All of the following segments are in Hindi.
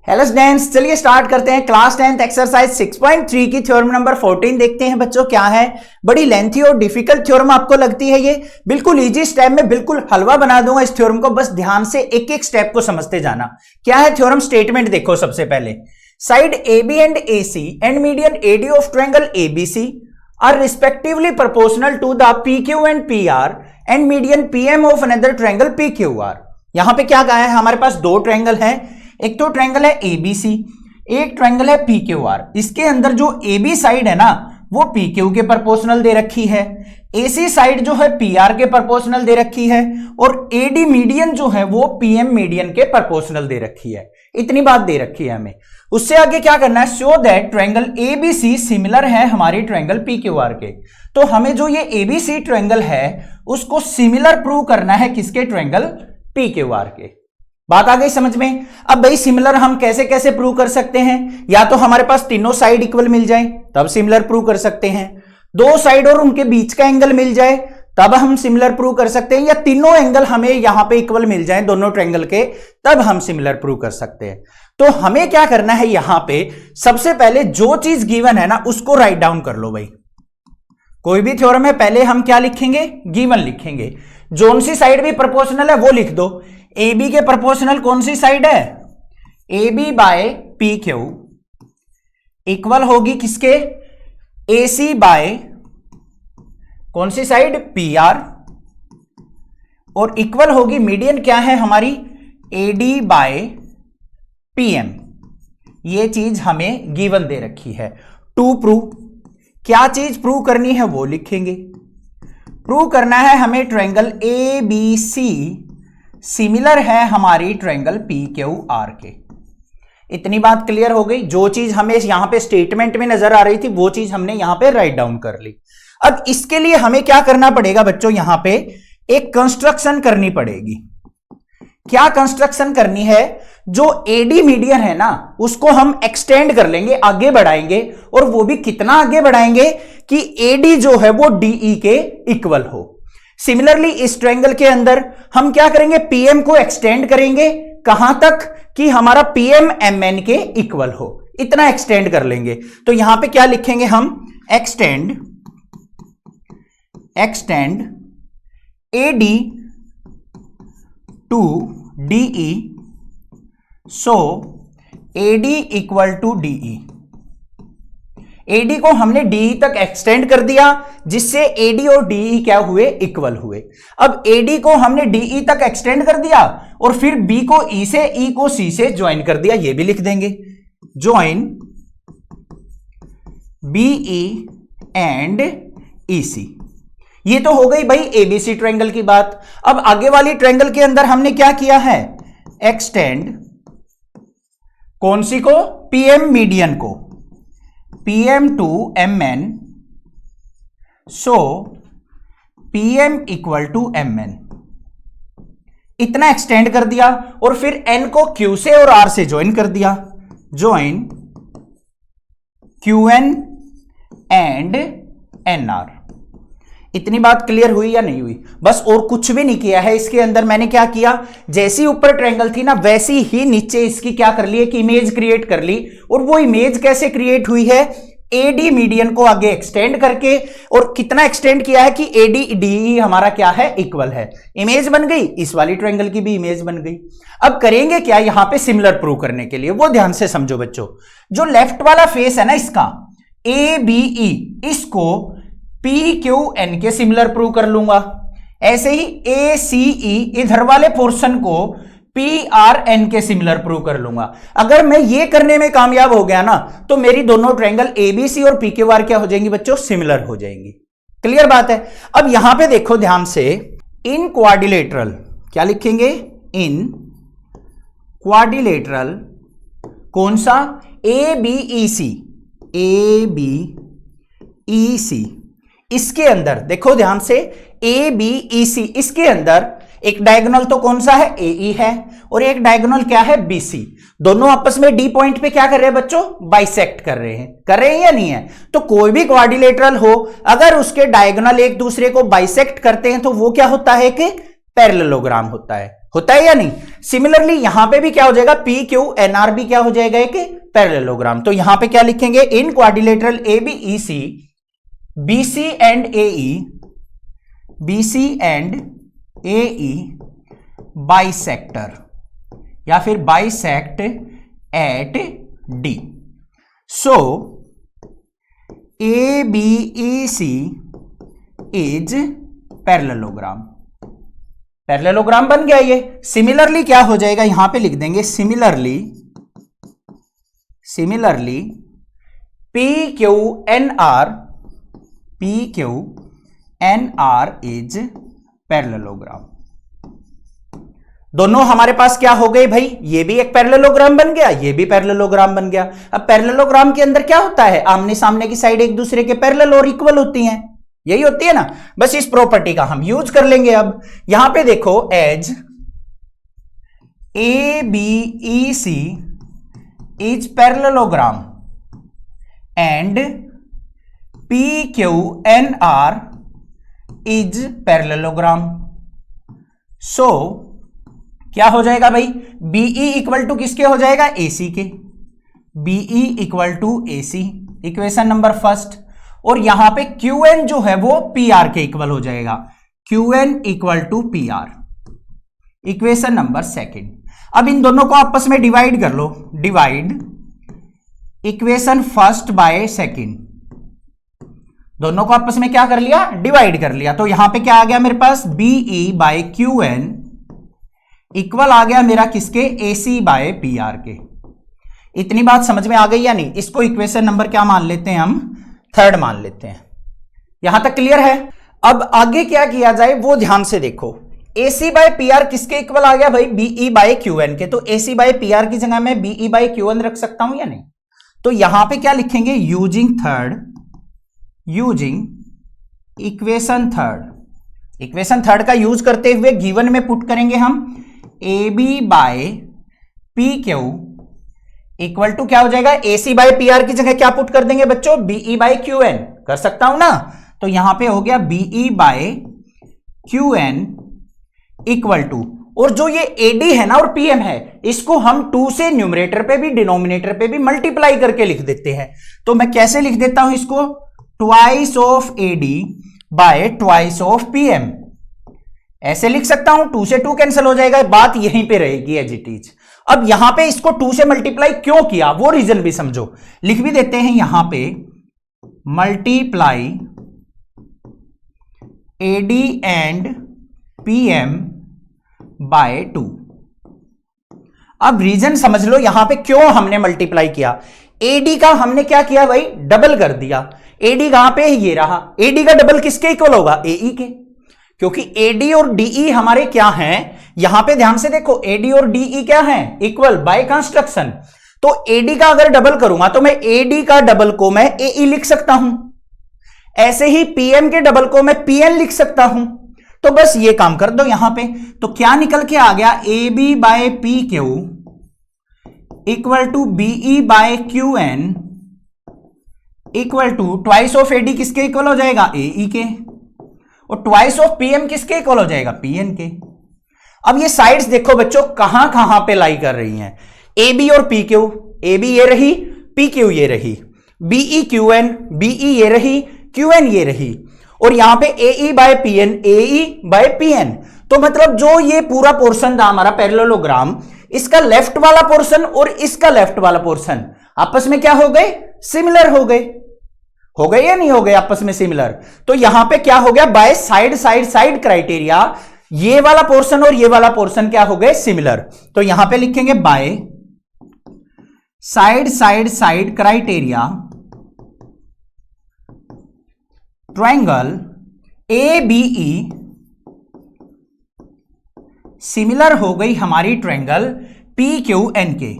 हेलो स्टूडेंट्स, चलिए स्टार्ट करते हैं। क्लास 10th एक्सरसाइज 6.3 की थ्योरम नंबर 14 देखते हैं बच्चों। क्या है, बड़ी लेंथी और डिफिकल्ट थ्योरम आपको लगती है? ये बिल्कुल इजी स्टेप में बिल्कुल हलवा बना दूंगा इस थ्योरम को, बस ध्यान से एक एक स्टेप को समझते जाना। क्या है थ्योरम स्टेटमेंट देखो। सबसे पहले side AB and AC and median AD of triangle ABC are respectively proportional to the PQ and PR and median PM of another triangle PQR। यहां पे क्या कहा है, हमारे पास दो ट्रायंगल हैं, एक तो ट्रायंगल है ABC, एक ट्रायंगल है PQR। इसके अंदर जो AB साइड है ना वो PQ के प्रोपोर्शनल दे रखी है, AC साइड जो है PR के प्रोपोर्शनल दे रखी है और AD मीडियन जो है वो PM मीडियन के प्रोपोर्शनल दे रखी है। इतनी बात दे रखी है हमें। उससे आगे क्या करना है, show that triangle ABC similar है हमारी ट्रायंगल PQR के। तो हमें जो ये ABC ट्रायंगल है उसको सिमिलर प्रूव करना है किसके, ट्रायंगल PQR के। बात आ गई समझ में? अब भाई सिमिलर हम कैसे कैसे प्रूव कर सकते हैं? या तो हमारे पास तीनों साइड इक्वल मिल जाए तब सिमिलर प्रूव कर सकते हैं, दो साइड और उनके बीच का एंगल मिल जाए तब हम सिमिलर प्रूव कर सकते हैं, या तीनों एंगल हमें यहां पे इक्वल मिल जाए दोनों ट्रायंगल के तब हम सिमिलर प्रूव कर सकते हैं। तो हमें क्या करना है, यहां पे सबसे पहले जो चीज गिवन है ना उसको राइट डाउन कर लो भाई। कोई भी थ्योरम है पहले हम क्या लिखेंगे, गिवन लिखेंगे। जोन सी साइड भी प्रोपोर्शनल है वो लिख दो। AB के प्रोपोर्शनल कौन सी साइड है, AB बाय PQ इक्वल होगी किसके, AC बाय कौन सी साइड, PR, और इक्वल होगी मीडियन क्या है हमारी, AD बाय PM। ये चीज हमें गिवन दे रखी है। टू प्रूव, क्या चीज प्रूव करनी है वो लिखेंगे। प्रूव करना है हमें ट्रायंगल ABC सिमिलर है हमारी ट्रायंगल PQR के। इतनी बात क्लियर हो गई। जो चीज हमें यहां पे स्टेटमेंट में नजर आ रही थी वो चीज हमने यहां पे राइट डाउन कर ली। अब इसके लिए हमें क्या करना पड़ेगा बच्चों, यहां पे एक कंस्ट्रक्शन करनी पड़ेगी। क्या कंस्ट्रक्शन करनी है, जो AD मीडियन है ना उसको हम एक्सटेंड कर लेंगे, आगे बढ़ाएंगे, और वो भी कितना आगे बढ़ाएंगे कि AD जो है वो DE के इक्वल हो। सिमिलरली इस ट्रायंगल के अंदर हम क्या करेंगे, PM को एक्सटेंड करेंगे कहां तक कि हमारा PM MN के इक्वल हो, इतना एक्सटेंड कर लेंगे। तो यहां पे क्या लिखेंगे हम, extend AD to DE so AD equal to DE। AD को हमने DE तक एक्सटेंड कर दिया जिससे AD और DE क्या हुए, इक्वल हुए। अब AD को हमने DE तक एक्सटेंड कर दिया और फिर B को E से, E को C से ज्वाइन कर दिया, ये भी लिख देंगे, ज्वाइन BE एंड EC। ये तो हो गई भाई ABC ट्रायंगल की बात। अब आगे वाली ट्रायंगल के अंदर हमने क्या किया है, एक्सटेंड कौन सी को, PM मीडियन को, PM to MN so PM equal to MN। इतना एक्सटेंड कर दिया और फिर N को Q से और R से ज्वाइन कर दिया, ज्वाइन QN एंड NR। इतनी बात क्लियर हुई या नहीं हुई? बस और कुछ भी नहीं किया है इसके अंदर। मैंने क्या किया, जैसी ऊपर ट्रायंगल थी ना वैसी ही नीचे इसकी क्या कर ली, एक इमेज क्रिएट कर ली। और वो इमेज कैसे क्रिएट हुई है, AD मीडियन को आगे एक्सटेंड करके, और कितना एक्सटेंड किया है कि AD DE हमारा क्या है, इक्वल है। इमेज बन गई, इस वाली ट्रायंगल की भी इमेज बन गई। अब करेंगे क्या यहां पे सिमिलर प्रूव करने के लिए, वो ध्यान से समझो बच्चों। जो लेफ्ट वाला फेस है ना इसका ABE, इसको PQN के सिमिलर प्रूव कर लूंगा। ऐसे ही ACE इधर वाले पोर्शन को PRN के सिमिलर प्रूव कर लूंगा। अगर मैं ये करने में कामयाब हो गया ना तो मेरी दोनों ट्रायंगल ABC और PQR क्या हो जाएंगी बच्चों, सिमिलर हो जाएंगी। क्लियर बात है? अब यहां पे देखो ध्यान से, इन क्वाड्रिलेटरल क्या लिखेंगे, इन क्वाड्रिलेटरल कौन सा, ABEC इसके अंदर देखो ध्यान से, ABEC इसके अंदर एक डायगोनल तो कौन सा है, AE है, और एक डायगोनल क्या है, BC। दोनों आपस में D पॉइंट पे क्या कर रहे हैं बच्चों, बाइसेक्ट कर रहे हैं या नहीं है? तो कोई भी क्वाड्रिलेटरल हो अगर उसके डायगोनल एक दूसरे को बाइसेक्ट करते हैं तो वो क्या होता है कि पैरेललोग्राम होता है। होता है या नहीं? सिमिलरली यहां पे भी क्या हो जाएगा, पी क्यू एन आर भी क्या हो जाएगा, एक पैरेललोग्राम। तो यहां पे क्या लिखेंगे, in quadrilateral A B E C, B C and A E, B C and A E bisector या फिर bisect at D. So A B E C is parallelogram. Parallelogram बन गया ये। सिमिलरली क्या हो जाएगा, यहां पे लिख देंगे similarly P Q N R, P Q N R is parallelogram. दोनों हमारे पास क्या हो गए भाई, ये भी एक पैरेललोग्राम बन गया, ये भी पैरेललोग्राम बन गया। अब पैरेललोग्राम के अंदर क्या होता है, आमने सामने की साइड एक दूसरे के पैरेलल और इक्वल होती हैं, यही होती है ना। बस इस प्रॉपर्टी का हम यूज कर लेंगे। अब यहां पे देखो, as A B E C is parallelogram and P Q N R is parallelogram. So क्या हो जाएगा भाई, बीई इक्वल टू किसके हो जाएगा, एसी के। BE equal to AC, equation number first. और यहां पे क्यू एन जो है वो पी आर के इक्वल हो जाएगा, Q N equal to P R, equation number second. अब इन दोनों को आपस में डिवाइड कर लो, divide equation first by second, दोनों को आपस में क्या कर लिया, डिवाइड कर लिया। तो यहां पे क्या आ गया मेरे पास, B E by Q N equal आ गया मेरा किसके, एसी बाय पी आर के। इतनी बात समझ में आ गई या नहीं? इसको इक्वेशन नंबर क्या मान लेते हैं हम, थर्ड मान लेते हैं। यहां तक क्लियर है? अब आगे क्या किया जाए वो ध्यान से देखो। AC बाय पी आर किसके इक्वल आ गया भाई, बीई बाय क्यू एन के। तो AC बाय पी आर की जगह मैं बीई बाय क्यू एन रख सकता हूं या नहीं? तो यहां पे क्या लिखेंगे, using equation third. Equation third का यूज करते हुए गिवन में पुट करेंगे हम A B by P Q equal to क्या हो जाएगा, AC बाय पी आर की जगह क्या पुट कर देंगे बच्चों, बीई बाय क्यू एन। कर सकता हूं ना? तो यहां पे हो गया BE by Q N equal to, और जो ये AD है ना और PM है, इसको हम 2 से न्यूमरेटर पे भी डिनोमिनेटर पे भी मल्टीप्लाई करके लिख देते हैं। तो मैं कैसे लिख देता हूं इसको, twice of AD bye twice of PM, ऐसे लिख सकता हूं। 2 से 2 कैंसिल हो जाएगा, बात यहीं पे रहेगी एज इट इज। अब यहां पे इसको 2 से मल्टीप्लाई क्यों किया वो रीजन भी समझो, लिख भी देते हैं यहां पे, multiply AD and PM by 2। अब रीजन समझ लो यहां पे क्यों हमने मल्टीप्लाई किया। AD का हमने क्या किया भाई, डबल कर दिया। AD कहां पे, ये रहा। AD का डबल किसके इक्वल होगा, AE के, क्योंकि AD और DE हमारे क्या हैं, यहां पे ध्यान से देखो, AD और DE क्या हैं, इक्वल बाय कंस्ट्रक्शन। तो AD का अगर डबल करूंगा तो मैं AD का डबल को मैं AE लिख सकता हूं, ऐसे ही PM के डबल को मैं PN लिख सकता हूं। तो बस ये काम कर दो यहां पे। तो क्या निकल के आ गया, AB by PQ equal to BE by QN equal to twice of AD किसके इक्वल हो जाएगा, AE के, और ट्वाइस ऑफ PM किसके इक्वल हो जाएगा, PN के। अब ये साइड्स देखो बच्चों कहां कहां पे लाई कर रही हैं, AB और PQ, AB ये रही, PQ ये रही, BE QN, BE ये रही, QN ये रही, और यहां पे AE by PN, AE by PN। तो मतलब जो ये पूरा पोर्शन था हमारा पैरेललोग्राम, इसका लेफ्ट वाला पोर्शन और इसका लेफ्ट वाला पोर्शन आपस में क्या हो गए, सिमिलर हो गए या नहीं हो गए आपस में सिमिलर। तो यहां पे क्या हो गया, बाय साइड क्राइटेरिया, ये वाला पोर्शन और ये वाला पोर्शन क्या हो गए, सिमिलर। तो यहां पे लिखेंगे by side criteria triangle ABE similar हो गई हमारी ट्रायंगल PQN के।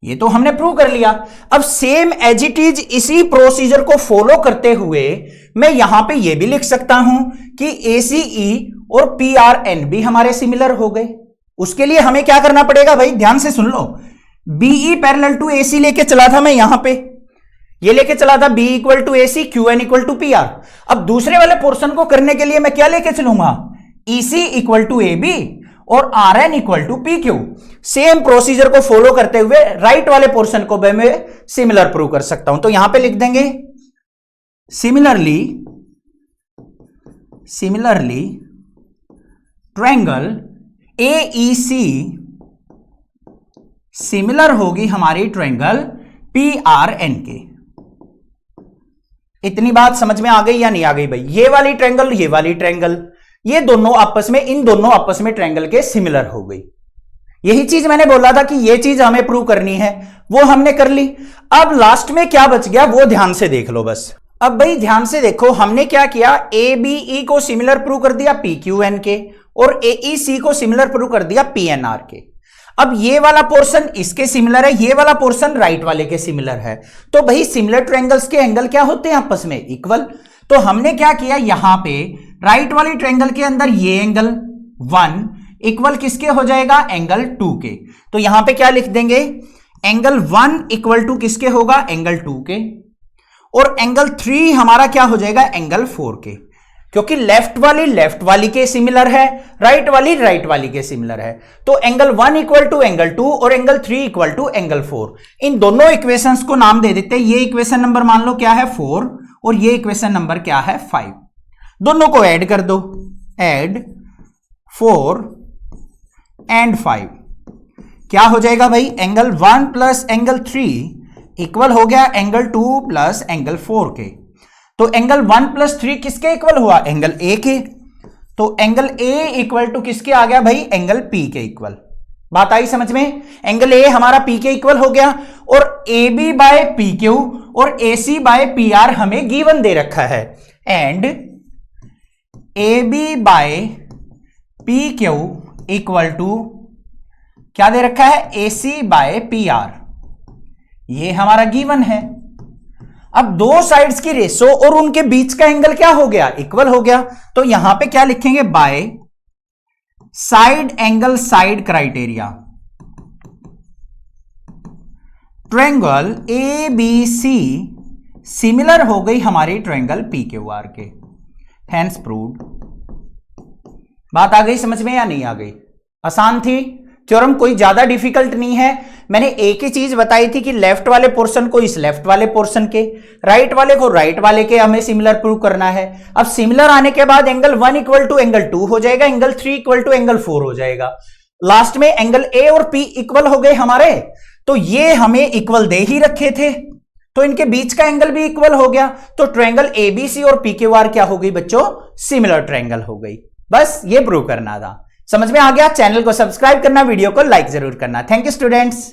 ये तो हमने प्रूव कर लिया। अब सेम एज इट इज इसी प्रोसीजर को फॉलो करते हुए मैं यहां पे ये भी लिख सकता हूं कि ACE और PRN भी हमारे सिमिलर हो गए। उसके लिए हमें क्या करना पड़ेगा भाई, ध्यान से सुन लो। BE पैरेलल टू AC लेके चला था मैं, यहां पे ये लेके चला था BE equal to AC, QN equal to PR। अब दूसरे वाले पोर्शन को करने के लिए मैं क्या लेके चलूंगा, EC इक्वल टू AB और RN equal to PQ। Same procedure को फॉलो करते हुए राइट वाले पोर्शन को मैं सिमिलर प्रूव कर सकता हूं। तो यहां पे लिख देंगे सिमिलरली ट्रायंगल AEC सिमिलर होगी हमारी ट्रायंगल PRN के। इतनी बात समझ में आ गई या नहीं आ गई भाई? ये वाली ट्रायंगल ये दोनों आपस में, इन दोनों आपस में ट्रायंगल के सिमिलर हो गई। यही चीज मैंने बोला था कि ये चीज हमें प्रूव करनी है, वो हमने कर ली। अब लास्ट में क्या बच गया वो ध्यान से देख लो बस। अब भाई ध्यान से देखो, हमने क्या किया, ABE को सिमिलर प्रूव कर दिया PQN के और AEC को सिमिलर प्रूव कर दिया PNR के। अब ये वाला पोर्शन इसके सिमिलर है, ये वाला पोर्शन राइट वाले के सिमिलर है। तो भाई सिमिलर ट्रायंगल्स के एंगल क्या होते हैं आपस में? इक्वल। तो हमने क्या किया, यहां पे राइट वाली ट्रायंगल के अंदर ये एंगल 1 इक्वल किसके हो जाएगा? एंगल 2 के। तो यहां पे क्या लिख देंगे, एंगल 1 इक्वल टू किसके होगा? एंगल 2 के। और एंगल 3 हमारा क्या हो जाएगा? एंगल 4 के। क्योंकि लेफ्ट वाली के सिमिलर है, राइट वाली के सिमिलर है। तो एंगल 1 इक्वल टू एंगल 2 और एंगल 3 इक्वल टू एंगल 4। इन दोनों इक्वेशंस को नाम दे देते हैं। ये इक्वेशन नंबर मान लो क्या है? 4 और ये इक्वेशन नंबर क्या है? 5। दोनों को ऐड कर दो, ऐड 4 एंड 5 क्या हो जाएगा भाई? एंगल 1 प्लस एंगल 3 इक्वल हो गया एंगल 2 प्लस एंगल 4 के। तो एंगल 1 प्लस 3 किसके इक्वल हुआ? एंगल A के। तो एंगल A इक्वल टू किसके आ गया भाई? एंगल P के इक्वल। बात आई समझ में? एंगल A हमारा P के इक्वल हो गया और AB बाय PQ और AC बाय PR हमें गिवन दे रखा है। And AB by PQ equal to क्या दे रखा है? AC by PR। ये हमारा गिवन है। अब दो साइड्स की रेशो और उनके बीच का एंगल क्या हो गया? इक्वल हो गया। तो यहां पे क्या लिखेंगे? By side angle side criteria triangle ABC similar हो गई हमारी ट्रायंगल PQR के। Hence proved. बात आ गई समझ में या नहीं आ गई? आसान थी थ्योरम, कोई ज्यादा डिफिकल्ट नहीं है। मैंने एक ही चीज बताई थी कि लेफ्ट वाले पोर्शन को इस लेफ्ट वाले पोर्शन के, राइट वाले को राइट वाले के हमें सिमिलर प्रूव करना है। अब सिमिलर आने के बाद एंगल 1 इक्वल टू एंगल 2 हो जाएगा, एंगल 3 इक्वल टू एंगल 4 हो जाएगा। लास्ट में एंगल A और P इक्वल हो गए हमारे। तो ये हमें इक्वल दे ही रखे थे, तो इनके बीच का एंगल भी इक्वल हो गया। तो ट्रायंगल ABC और PQR क्या हो गई बच्चों? सिमिलर ट्रायंगल हो गई। बस ये प्रूव करना था। समझ में आ गया? चैनल को सब्सक्राइब करना, वीडियो को लाइक जरूर करना। Thank you students.